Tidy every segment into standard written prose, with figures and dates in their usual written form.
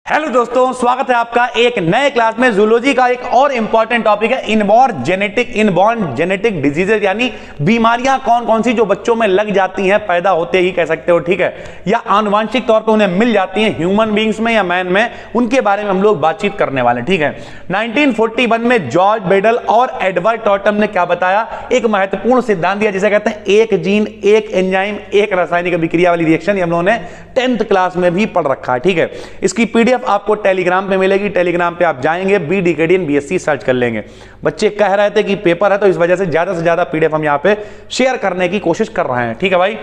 Hello दोस्तों, स्वागत है आपका एक नए क्लास में। जूलॉजी का एक और इंपॉर्टेंट टॉपिक है इनबॉर्न जेनेटिक डिजीजेज, यानी बीमारियां कौन कौन सी जो बच्चों में लग जाती हैं, पैदा होते ही कह सकते हो, ठीक है, या आनुवांशिक तौर पे उन्हें मिल जाती हैं ह्यूमन बींग्स में या मैन में, उनके बारे में हम लोग बातचीत करने वाले हैं, ठीक है। 1941 में जॉर्ज बेडल और एडवर्ड टॉटम ने क्या बताया, एक महत्वपूर्ण सिद्धांत दिया जिसे कहते हैं एक जीन एक एंजाइम एक रासायनिक अभिक्रिया वाली रिएक्शन। हम लोगों ने 10th क्लास में भी पढ़ रखा है, ठीक है। इसकी पीडीएफ आपको टेलीग्राम पे मिलेगी, टेलीग्राम पे आप जाएंगे, BDKDN BSc सर्च कर लेंगे। बच्चे कह रहे थे कि पेपर है तो इस वजह से ज्यादा पीडीएफ हम यहां पे शेयर करने की कोशिश कर रहे हैं, ठीक है भाई।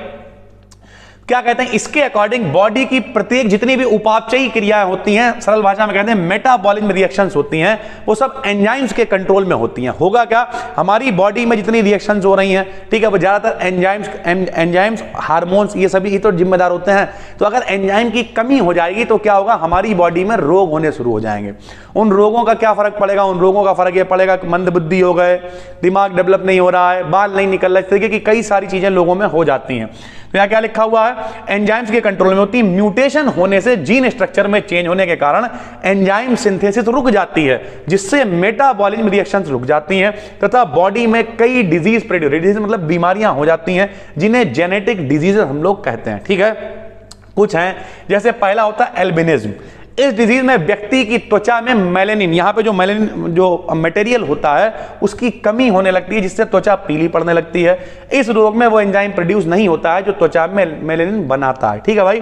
क्या कहते हैं, इसके अकॉर्डिंग बॉडी की प्रत्येक जितनी भी उपापचयी क्रियाएं होती हैं, सरल भाषा में कहते हैं मेटाबॉलिज्म रिएक्शंस होती हैं, वो सब एंजाइम्स के कंट्रोल में होती हैं। होगा क्या, हमारी बॉडी में जितनी रिएक्शंस हो रही हैं, ठीक है, वो ज्यादातर एंजाइम्स हार्मोन्स ये सभी तो जिम्मेदार होते हैं। तो अगर एंजाइम की कमी हो जाएगी तो क्या होगा, हमारी बॉडी में रोग होने शुरू हो जाएंगे। उन रोगों का क्या फर्क पड़ेगा, उन रोगों का फर्क ये पड़ेगा कि मंद बुद्धि हो गए, दिमाग डेवलप नहीं हो रहा है, बाल नहीं निकल रहा, इस तरीके की कई सारी चीजें लोगों में हो जाती हैं। तो यहां क्या लिखा हुआ है, एंजाइम्स के कंट्रोल में होती है। म्यूटेशन होने से जीन स्ट्रक्चर में चेंज होने के कारण एंजाइम सिंथेसिस रुक जाती है, जिससे मेटाबॉलिज्म रिएक्शंस रुक जाती हैं तथा बॉडी में कई डिजीज मतलब बीमारियां हो जाती हैं, जिन्हें जेनेटिक डिजीज हम लोग कहते हैं, ठीक है। कुछ हैं, जैसे पहला होता है एल्बिनिज्म। इस डिजीज में व्यक्ति की त्वचा में मेलेनिन, यहां पे जो मेलेनिन जो मटेरियल होता है उसकी कमी होने लगती है, जिससे त्वचा पीली पड़ने लगती है। इस रोग में वो एंजाइम प्रोड्यूस नहीं होता है जो त्वचा में मेलेनिन बनाता है, ठीक है भाई।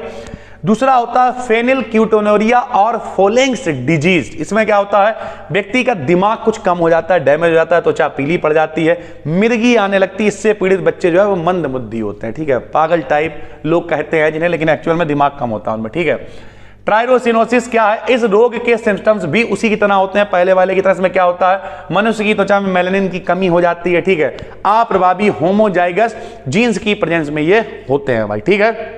दूसरा होता है फेनिलक्यूटोनुरिया और फोलेंग्स डिजीज। इसमें क्या होता है, व्यक्ति का दिमाग कुछ कम हो जाता है, डैमेज हो जाता है, त्वचा पीली पड़ जाती है, मिर्गी आने लगती है। इससे पीड़ित बच्चे जो है वो मंद बुद्धि होते हैं, ठीक है, पागल टाइप लोग कहते हैं जिन्हें, लेकिन एक्चुअल में दिमाग कम होता है उनमें, ठीक है। ट्राइरोसिनोसिस क्या है, इस रोग के सिम्टम्स भी उसी की तरह होते हैं, पहले वाले की तरह। इसमें क्या होता है, मनुष्य की त्वचा में मेलानिन की कमी हो जाती है, ठीक है। अप्रभावी होमोजाइगस जीन्स की प्रेजेंस में ये होते हैं भाई, ठीक है।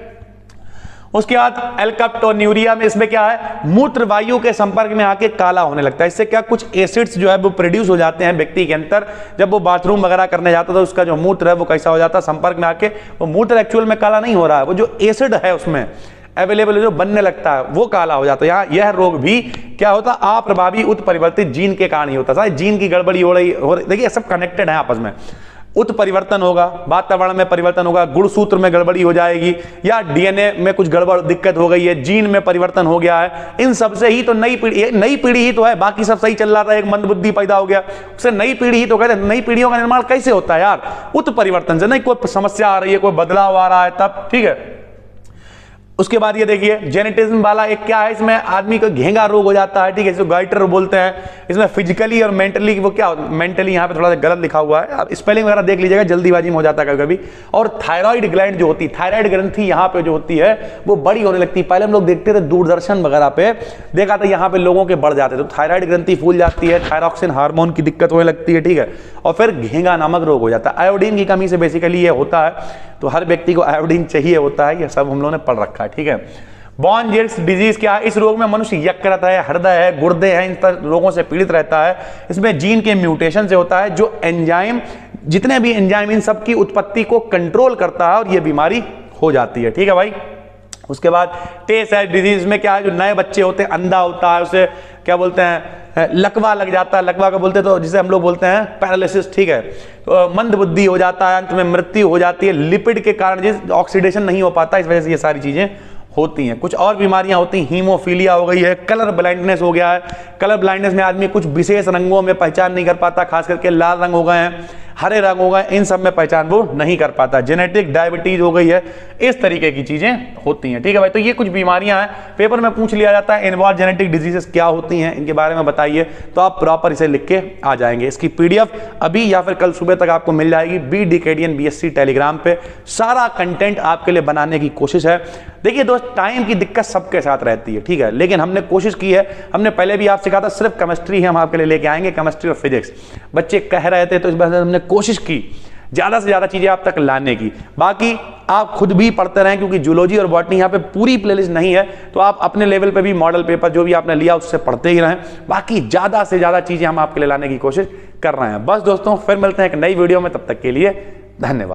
उसके बाद एल्काप्टोन्यूरिया में, इसमें क्या है, मूत्र वायु के संपर्क में आके काला होने लगता है। इससे क्या, कुछ एसिड्स जो है वो प्रोड्यूस हो जाते हैं व्यक्ति के अंदर। जब वो बाथरूम वगैरह करने जाता है तो उसका जो मूत्र है वो कैसा हो जाता है, संपर्क में आके वो मूत्र एक्चुअल में काला नहीं हो रहा है, वो जो एसिड है उसमें अवेलेबल जो बनने लगता है वो काला हो जाता है। यहाँ यह रोग भी क्या होता है, अप्रभावी उत्परिवर्तित जीन के कारण ही होता है। जीन की गड़बड़ी हो रही, देखिए सब कनेक्टेड है आपस में। उत्परिवर्तन होगा, वातावरण में परिवर्तन होगा, गुणसूत्र में गड़बड़ी हो जाएगी, या डीएनए में कुछ गड़बड़ दिक्कत हो गई है, जीन में परिवर्तन हो गया है। इन सबसे ही तो नई पीढ़ी ही तो है, बाकी सब सही चल रहा था, एक मंदबुद्धि पैदा हो गया, उससे नई पीढ़ी ही तो कहते हैं। नई पीढ़ियों का निर्माण कैसे होता है यार, उत्परिवर्तन से। नहीं कोई समस्या आ रही है, कोई बदलाव आ रहा है तब, ठीक है। उसके बाद ये देखिए जेनेटिज्म वाला एक क्या है, इसमें आदमी को घेंगा रोग हो जाता है, ठीक है, इसको गाइटर बोलते हैं। इसमें फिजिकली और मेंटली, वो क्या मेंटली यहाँ पे थोड़ा सा गलत लिखा हुआ है, आप स्पेलिंग वगैरह देख लीजिएगा, जल्दीबाजी में हो जाता है कभी। और थायराइड ग्लैंड जो होती है, थायराइड ग्रंथि यहाँ पे जो होती है वो बड़ी होने लगती है। पहले हम लोग देखते थे दूरदर्शन वगैरह पे देखा था, यहाँ पे लोगों के बढ़ जाते थे, तो थायराइड ग्रंथि फूल जाती है, थायरॉक्सिन हार्मोन की दिक्कत होने लगती है, ठीक है। और फिर घेंगा नामक रोग हो जाता है। आयोडीन की कमी से बेसिकली ये होता है, तो हर व्यक्ति को आयोडीन चाहिए होता है, ये सब हम लोगों ने पढ़ रखा है, ठीक है। बॉर्न जेट्स डिजीज क्या है, इस रोग में मनुष्य यकृत है, हृदय है, गुर्दे हैं, इन रोगों से पीड़ित रहता है। इसमें जीन के म्यूटेशन से होता है, जो एंजाइम, जितने भी एंजाइम, इन सब की उत्पत्ति को कंट्रोल करता है और यह बीमारी हो जाती है, ठीक है भाई। उसके बाद टे सेल डिजीज में क्या है, जो नए बच्चे होते हैं, अंधा होता है, उसे क्या बोलते हैं, लकवा लग जाता है, लकवा का बोलते तो जिसे हम लोग बोलते हैं पैरालिसिस, ठीक है। तो मंद बुद्धि हो जाता है, अंत में मृत्यु हो जाती है, लिपिड के कारण जिस ऑक्सीडेशन नहीं हो पाता, इस वजह से ये सारी चीजें होती हैं। कुछ और बीमारियां होती हैं, हीमोफीलिया हो गई है, कलर ब्लाइंडनेस हो गया है। कलर ब्लाइंडनेस में आदमी कुछ विशेष रंगों में पहचान नहीं कर पाता, खास करके लाल रंग हो गए हैं, हरे रंग हो गए, इन सब में पहचान वो नहीं कर पाता। जेनेटिक डायबिटीज हो गई है, इस तरीके की चीजें होती हैं, ठीक है भाई। तो ये कुछ बीमारियां हैं, पेपर में पूछ लिया जाता है, इनवॉल्व जेनेटिक डिजीजेस क्या होती हैं, इनके बारे में बताइए, तो आप प्रॉपर इसे लिख के आ जाएंगे। इसकी पीडीएफ अभी या फिर कल सुबह तक आपको मिल जाएगी BDKDN BSc टेलीग्राम पे। सारा कंटेंट आपके लिए बनाने की कोशिश है। देखिए दोस्त, टाइम की दिक्कत सबके साथ रहती है, ठीक है, लेकिन हमने कोशिश की है, हमने पहले भी आप सिखा था, सिर्फ केमिस्ट्री हम आपके लिए लेके आएंगे, केमिस्ट्री और फिजिक्स। बच्चे कह रहे थे तो इस वजह से हमने कोशिश की ज्यादा से ज्यादा चीजें आप तक लाने की। बाकी आप खुद भी पढ़ते रहें, क्योंकि जूलॉजी और बॉटनी यहाँ पे पूरी प्लेलिस्ट नहीं है, तो आप अपने लेवल पे भी मॉडल पेपर जो भी आपने लिया उससे पढ़ते ही रहें। बाकी ज्यादा से ज्यादा चीजें हम आपके लिए लाने की कोशिश कर रहे हैं। बस दोस्तों, फिर मिलते हैं एक नई वीडियो में, तब तक के लिए धन्यवाद।